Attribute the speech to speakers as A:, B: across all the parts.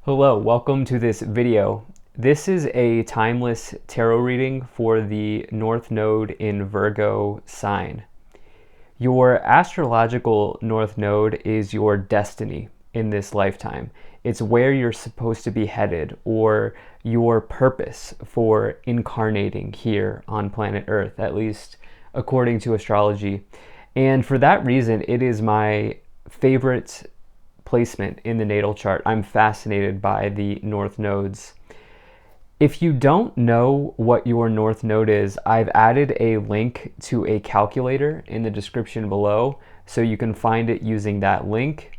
A: Hello, welcome to this video. This is a timeless tarot reading for the North Node in Virgo sign. Your astrological North Node is your destiny in this lifetime. It's where you're supposed to be headed, or your purpose for incarnating here on planet Earth, at least according to astrology. And for that reason, it is my favorite placement in the natal chart. I'm fascinated by the North Nodes. If you don't know what your North Node is, I've added a link to a calculator in the description below, so you can find it using that link.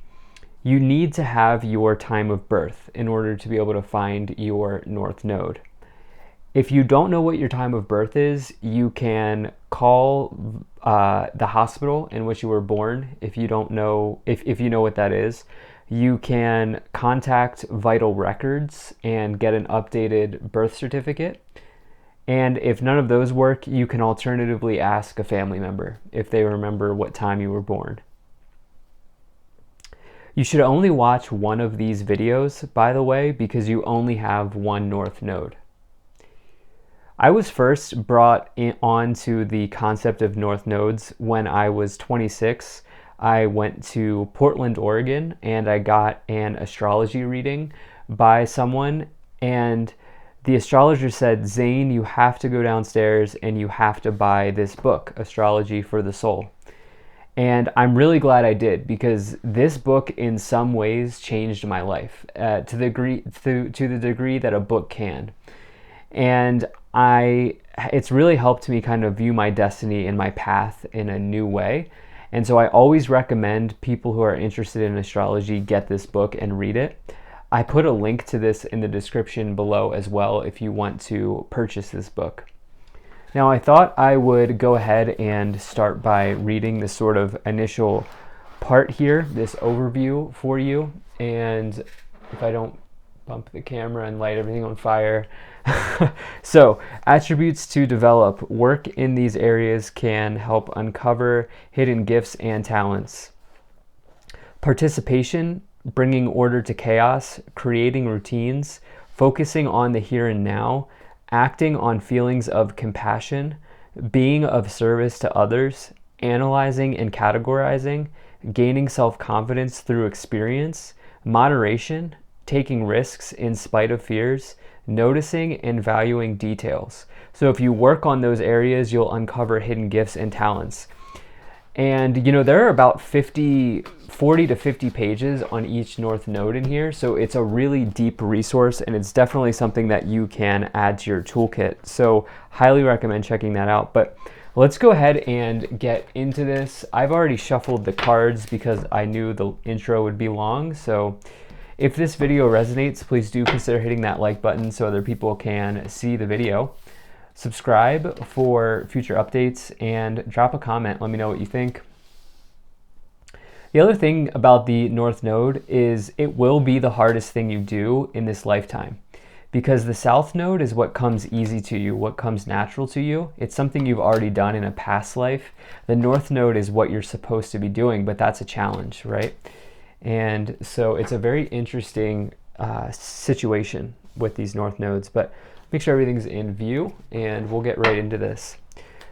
A: You need to have your time of birth in order to be able to find your North Node. If you don't know what your time of birth is, you can call the hospital in which you were born. If you don't know, if you know what that is, you can contact Vital Records and get an updated birth certificate. And if none of those work, you can alternatively ask a family member if they remember what time you were born. You should only watch one of these videos, by the way, because you only have one North Node. I was first brought onto the concept of North Nodes when I was 26. I went to Portland, Oregon, and I got an astrology reading by someone. And the astrologer said, "Zane, you have to go downstairs and you have to buy this book, Astrology for the Soul." And I'm really glad I did, because this book in some ways changed my life to the degree that a book can. And it's really helped me kind of view my destiny and my path in a new way. And so I always recommend people who are interested in astrology get this book and read it. I put a link to this in the description below as well if you want to purchase this book. Now, I thought I would go ahead and start by reading this sort of initial part here, this overview for you. And if I don't bump the camera and light everything on fire. So, attributes to develop. Work in these areas can help uncover hidden gifts and talents. Participation, bringing order to chaos, creating routines, focusing on the here and now, acting on feelings of compassion, being of service to others, analyzing and categorizing, gaining self-confidence through experience, moderation, taking risks in spite of fears, noticing and valuing details. So if you work on those areas, you'll uncover hidden gifts and talents. And there are about 40 to 50 pages on each North Node in here. So it's a really deep resource, and it's definitely something that you can add to your toolkit. So highly recommend checking that out. But let's go ahead and get into this. I've already shuffled the cards because I knew the intro would be long. So if this video resonates, please do consider hitting that like button so other people can see the video. Subscribe for future updates and drop a comment. Let me know what you think. The other thing about the North Node is it will be the hardest thing you do in this lifetime, because the South Node is what comes easy to you, what comes natural to you. It's something you've already done in a past life. The North Node is what you're supposed to be doing, but that's a challenge, right? And so it's a very interesting situation with these North Nodes, but make sure everything's in view and we'll get right into this.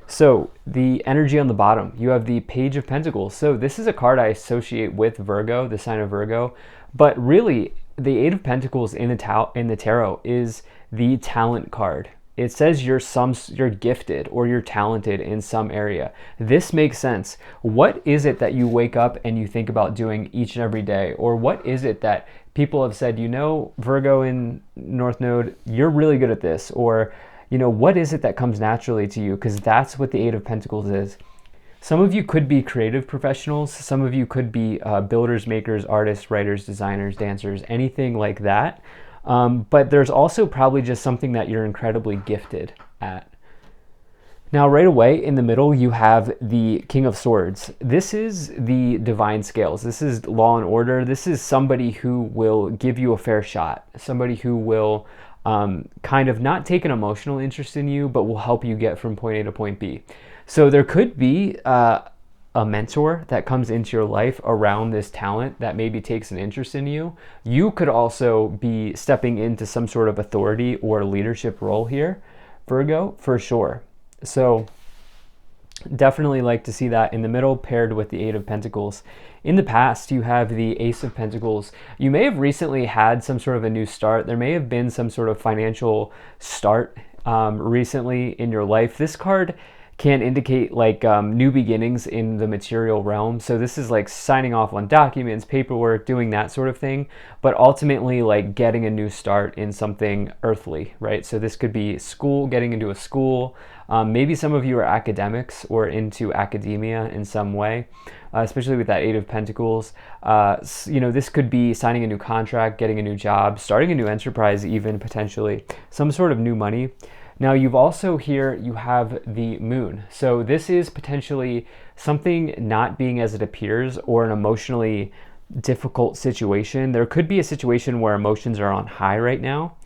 A: So the energy on the bottom, you have the Page of Pentacles. So this is a card I associate with Virgo, the sign of Virgo, but really the Eight of Pentacles in the tarot is the talent card. It says you're gifted or you're talented in some area. This makes sense. What is it that you wake up and you think about doing each and every day? Or what is it that people have said, Virgo in North Node, you're really good at this? Or, what is it that comes naturally to you? Because that's what the Eight of Pentacles is. Some of you could be creative professionals. Some of you could be builders, makers, artists, writers, designers, dancers, anything like that. But there's also probably just something that you're incredibly gifted at. Now, right away in the middle, you have the King of Swords. This is the divine scales. This is law and order. This is somebody who will give you a fair shot. Somebody who will kind of not take an emotional interest in you, but will help you get from point A to point B. So there could be a mentor that comes into your life around this talent that maybe takes an interest in you. You could also be stepping into some sort of authority or leadership role here, Virgo, for sure. So definitely like to see that in the middle paired with the Eight of Pentacles. In the past, you have the Ace of Pentacles. You may have recently had some sort of a new start. There may have been some sort of financial start recently in your life. This card can indicate like new beginnings in the material realm. So this is like signing off on documents, paperwork, doing that sort of thing, but ultimately like getting a new start in something earthly, right? So this could be school, getting into a school. Maybe some of you are academics or into academia in some way, especially with that Eight of Pentacles. This could be signing a new contract, getting a new job, starting a new enterprise, even potentially some sort of new money. Now you've also here, you have the moon. So this is potentially something not being as it appears or an emotionally difficult situation. There could be a situation where emotions are on high right now.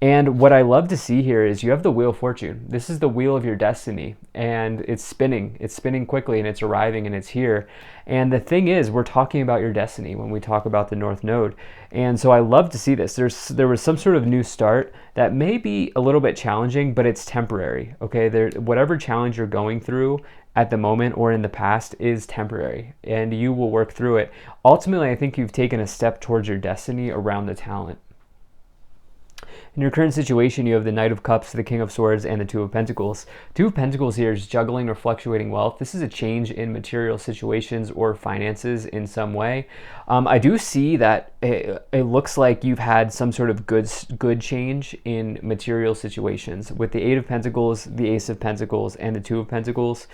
A: And what I love to see here is you have the Wheel of Fortune. This is the wheel of your destiny, and it's spinning. It's spinning quickly, and it's arriving, and it's here. And the thing is, we're talking about your destiny when we talk about the North Node. And so I love to see this. There was some sort of new start that may be a little bit challenging, but it's temporary, okay? Whatever challenge you're going through at the moment or in the past is temporary, and you will work through it. Ultimately, I think you've taken a step towards your destiny around the talent. In your current situation, you have the Knight of Cups, the King of Swords, and the Two of Pentacles. Two of Pentacles here is juggling or fluctuating wealth. This is a change in material situations or finances in some way. I do see that it looks like you've had some sort of good change in material situations with the Eight of Pentacles, the Ace of Pentacles, and the Two of Pentacles.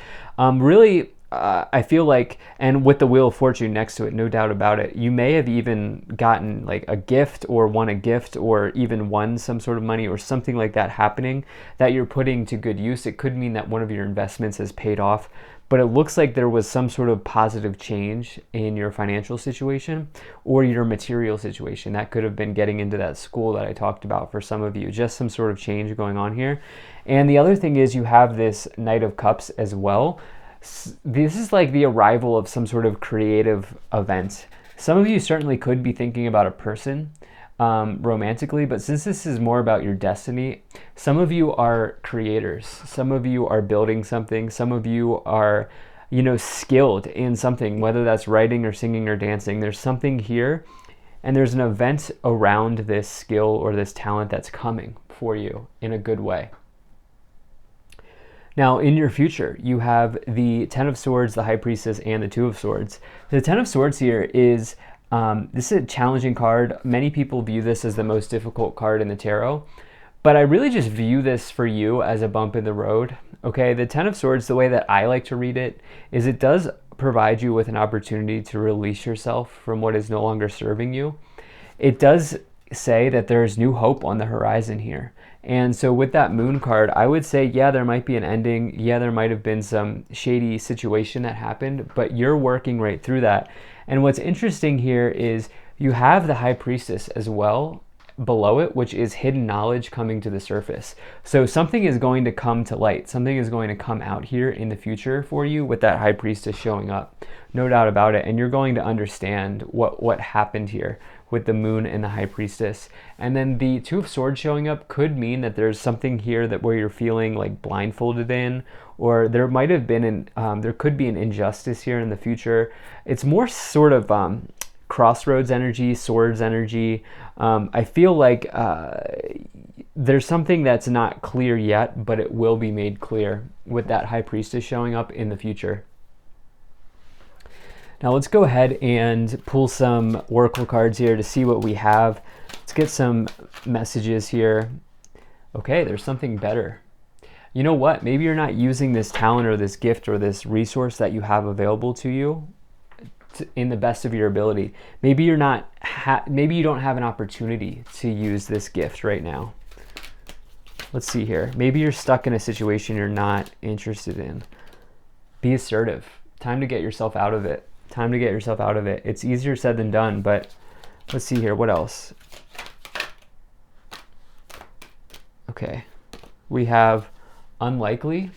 A: I feel like, and with the Wheel of Fortune next to it, no doubt about it, you may have even gotten like a gift or won a gift or even won some sort of money or something like that happening that you're putting to good use. It could mean that one of your investments has paid off, but it looks like there was some sort of positive change in your financial situation or your material situation. That could have been getting into that school that I talked about for some of you, just some sort of change going on here. And the other thing is you have this Knight of Cups as well. This is like the arrival of some sort of creative event. Some of you certainly could be thinking about a person romantically, but since this is more about your destiny, some of you are creators. Some of you are building something. Some of you are, skilled in something, whether that's writing or singing or dancing. There's something here, and there's an event around this skill or this talent that's coming for you in a good way. Now, in your future, you have the Ten of Swords, the High Priestess, and the Two of Swords. The Ten of Swords here is, this is a challenging card. Many people view this as the most difficult card in the tarot, but I really just view this for you as a bump in the road. Okay, the Ten of Swords, the way that I like to read it, is it does provide you with an opportunity to release yourself from what is no longer serving you. It does say that there's new hope on the horizon here. And so with that Moon card, I would say, yeah, there might be an ending. Yeah, there might have been some shady situation that happened, but you're working right through that. And what's interesting here is you have the High Priestess as well below it, which is hidden knowledge coming to the surface. So something is going to come to light. Something is going to come out here in the future for you with that High Priestess showing up. No doubt about it. And you're going to understand what happened here with the Moon and the High Priestess. And then the Two of Swords showing up could mean that there's something here that where you're feeling like blindfolded in, or there might have been there could be an injustice here in the future. It's more sort of crossroads energy, swords energy. I feel like there's something that's not clear yet, but it will be made clear with that High Priestess showing up in the future. Now let's go ahead and pull some oracle cards here to see what we have. Let's get some messages here. Okay, there's something better. You know what? Maybe you're not using this talent or this gift or this resource that you have available to you in the best of your ability. Maybe you're not. Maybe you don't have an opportunity to use this gift right now. Let's see here. Maybe you're stuck in a situation you're not interested in. Be assertive. Time to get yourself out of it. Time to get yourself out of it. It's easier said than done, but let's see here. What else? Okay. We have unlikely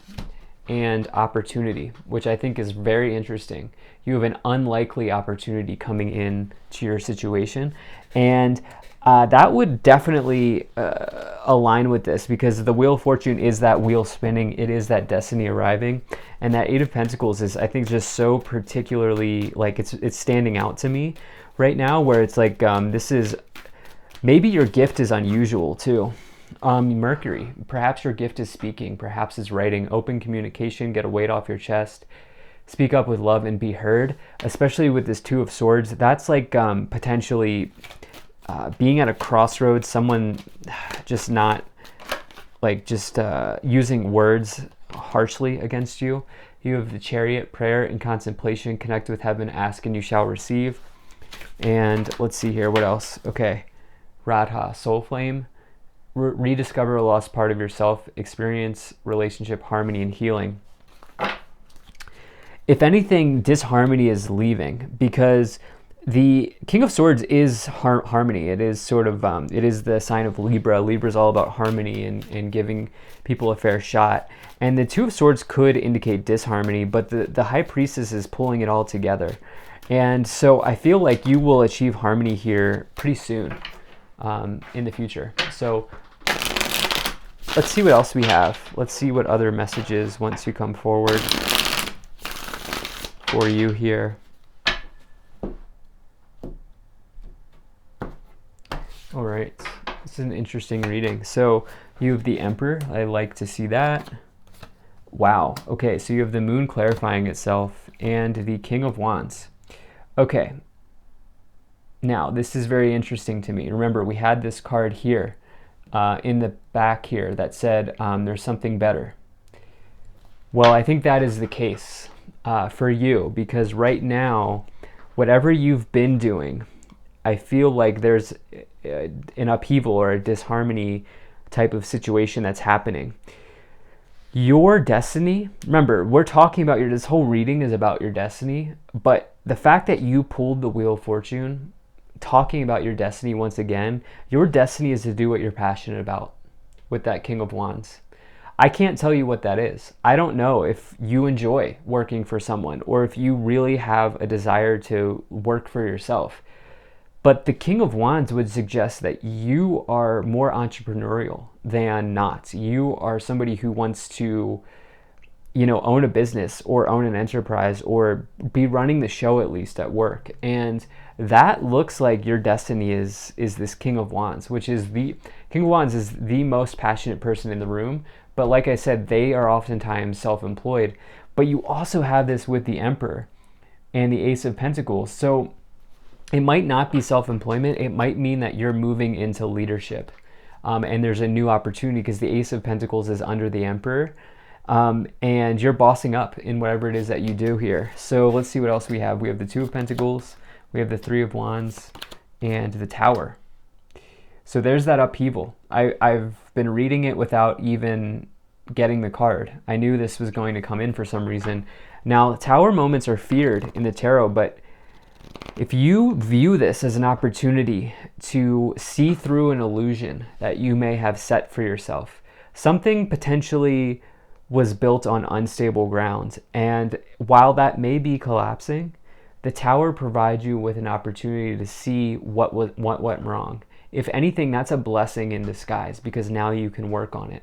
A: and opportunity, which I think is very interesting. You have an unlikely opportunity coming in to your situation, and that would definitely align with this, because the Wheel of Fortune is that wheel spinning. It is that destiny arriving, and that Eight of Pentacles is, I think, just so particularly, like, it's standing out to me right now, where it's like, this is, maybe your gift is unusual too. Mercury, perhaps your gift is speaking, perhaps is writing, open communication, get a weight off your chest, speak up with love and be heard, especially with this Two of Swords. That's like potentially being at a crossroads, someone just not like just using words harshly against you. You have the Chariot, prayer and contemplation, connect with heaven, ask and you shall receive. And let's see here, what else? Okay, Radha, soul flame, rediscover a lost part of yourself, experience relationship harmony and healing. If anything, disharmony is leaving, because the King of Swords is harmony. It is sort of, it is the sign of Libra. Libra is all about harmony and giving people a fair shot. And the Two of Swords could indicate disharmony, but the High Priestess is pulling it all together. And so I feel like you will achieve harmony here pretty soon in the future. So let's see what else we have. Let's see what other messages once you come forward for you here. All right, this is an interesting reading. So you have the Emperor. I like to see that. Wow. Okay, so you have the Moon clarifying itself and the King of Wands. Okay. Now, this is very interesting to me. Remember, we had this card here in the back here that said there's something better. Well, I think that is the case for you, because right now, whatever you've been doing, I feel like there's an upheaval or a disharmony type of situation that's happening. Your destiny, remember, we're talking about this whole reading is about your destiny, but the fact that you pulled the Wheel of Fortune, talking about your destiny once again, your destiny is to do what you're passionate about with that King of Wands. I can't tell you what that is. I don't know if you enjoy working for someone or if you really have a desire to work for yourself. But the King of Wands would suggest that you are more entrepreneurial than not. You are somebody who wants to, own a business or own an enterprise or be running the show at least at work. And that looks like your destiny is this King of Wands, which is the King of Wands is the most passionate person in the room. But like I said, they are oftentimes self-employed. But you also have this with the Emperor and the Ace of Pentacles. So it might not be self-employment. It might mean that you're moving into leadership. And there's a new opportunity because the Ace of Pentacles is under the Emperor. And you're bossing up in whatever it is that you do here. So let's see what else we have. We have the Two of Pentacles. We have the Three of Wands and the Tower. So there's that upheaval. I've been reading it without even getting the card. I knew this was going to come in for some reason. Now, Tower moments are feared in the tarot, but if you view this as an opportunity to see through an illusion that you may have set for yourself, something potentially was built on unstable ground, and while that may be collapsing, the Tower provides you with an opportunity to see what went wrong. If anything, that's a blessing in disguise, because now you can work on it.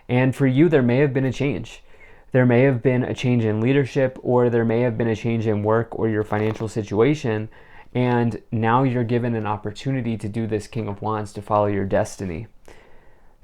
A: And for you, there may have been a change. There may have been a change in leadership, or there may have been a change in work or your financial situation, and now you're given an opportunity to do this King of Wands, to follow your destiny.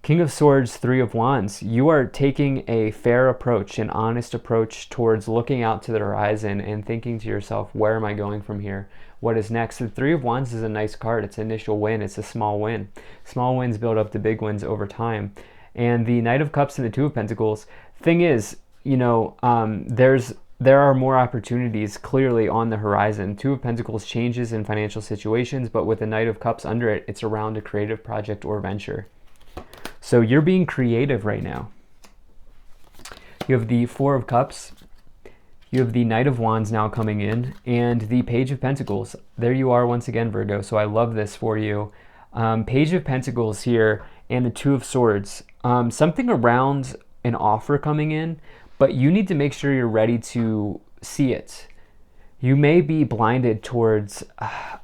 A: King of Swords, Three of Wands, you are taking a fair approach, an honest approach towards looking out to the horizon and thinking to yourself, where am I going from here? What is next? The Three of Wands is a nice card. It's an initial win. It's a small win. Small wins build up to big wins over time. And the Knight of Cups and the Two of Pentacles, thing is, there are more opportunities clearly on the horizon. Two of Pentacles changes in financial situations, but with the Knight of Cups under it, it's around a creative project or venture. So you're being creative right now. You have the Four of Cups. You have the Knight of Wands now coming in, and the Page of Pentacles. There you are once again, Virgo. So I love this for you. Page of Pentacles here, and the Two of Swords. Something around an offer coming in, but you need to make sure you're ready to see it. You may be blinded towards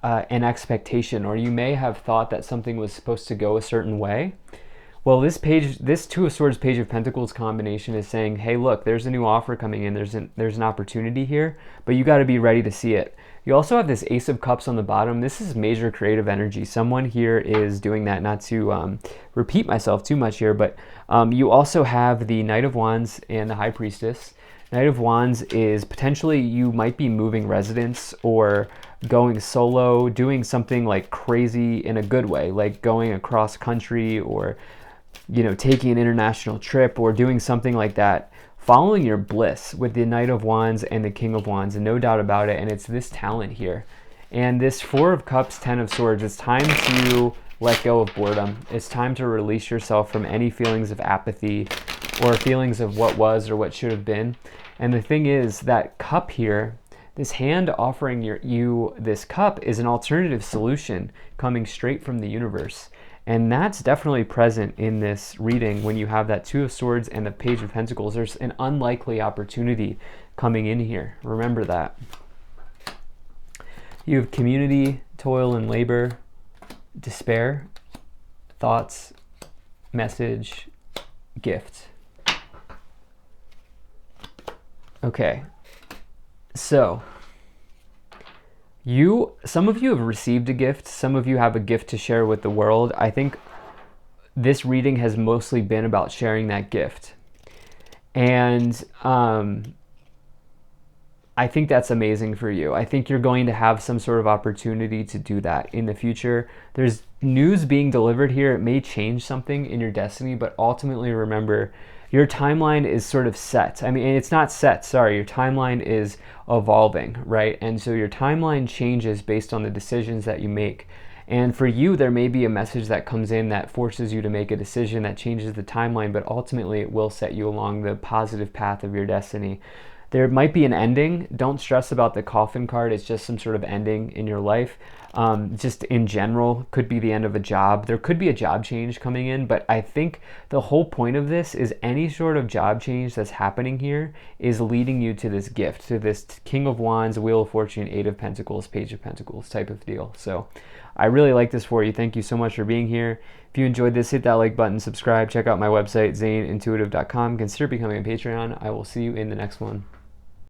A: an expectation, or you may have thought that something was supposed to go a certain way. Well, this Two of Swords, Page of Pentacles combination is saying, hey, look, there's a new offer coming in. There's an opportunity here, but you got to be ready to see it. You also have this Ace of Cups on the bottom. This is major creative energy. Someone here is doing that, not to repeat myself too much here, but you also have the Knight of Wands and the High Priestess. Knight of Wands is potentially you might be moving residence or going solo, doing something like crazy in a good way, like going across country or, you know, taking an international trip or doing something like that, following your bliss with the Knight of Wands and the King of Wands, and no doubt about it. And it's this talent here. And this Four of Cups, Ten of Swords, it's time to let go of boredom. It's time to release yourself from any feelings of apathy or feelings of what was or what should have been. And the thing is, that cup here, this hand offering you this cup, is an alternative solution coming straight from the universe. And that's definitely present in this reading when you have that Two of Swords and the Page of Pentacles. There's an unlikely opportunity coming in here. Remember that. You have community, toil and labor, despair, thoughts, message, gift. Okay, so some of you have received a gift. Some of you have a gift to share with the world. I think this reading has mostly been about sharing that gift. And I think that's amazing for you. I think you're going to have some sort of opportunity to do that in the future. There's news being delivered here. It may change something in your destiny, but ultimately remember, your timeline is sort of set. I mean, it's not set, sorry. Your timeline is evolving, right? And so your timeline changes based on the decisions that you make. And for you, there may be a message that comes in that forces you to make a decision that changes the timeline, but ultimately it will set you along the positive path of your destiny. There might be an ending. Don't stress about the coffin card. It's just some sort of ending in your life. Just in general, could be the end of a job. There could be a job change coming in, but I think the whole point of this is any sort of job change that's happening here is leading you to this gift, to this King of Wands, Wheel of Fortune, Eight of Pentacles, Page of Pentacles type of deal. So I really like this for you. Thank you so much for being here. If you enjoyed this, hit that like button, subscribe, check out my website, zaneintuitive.com. Consider becoming a Patreon. I will see you in the next one.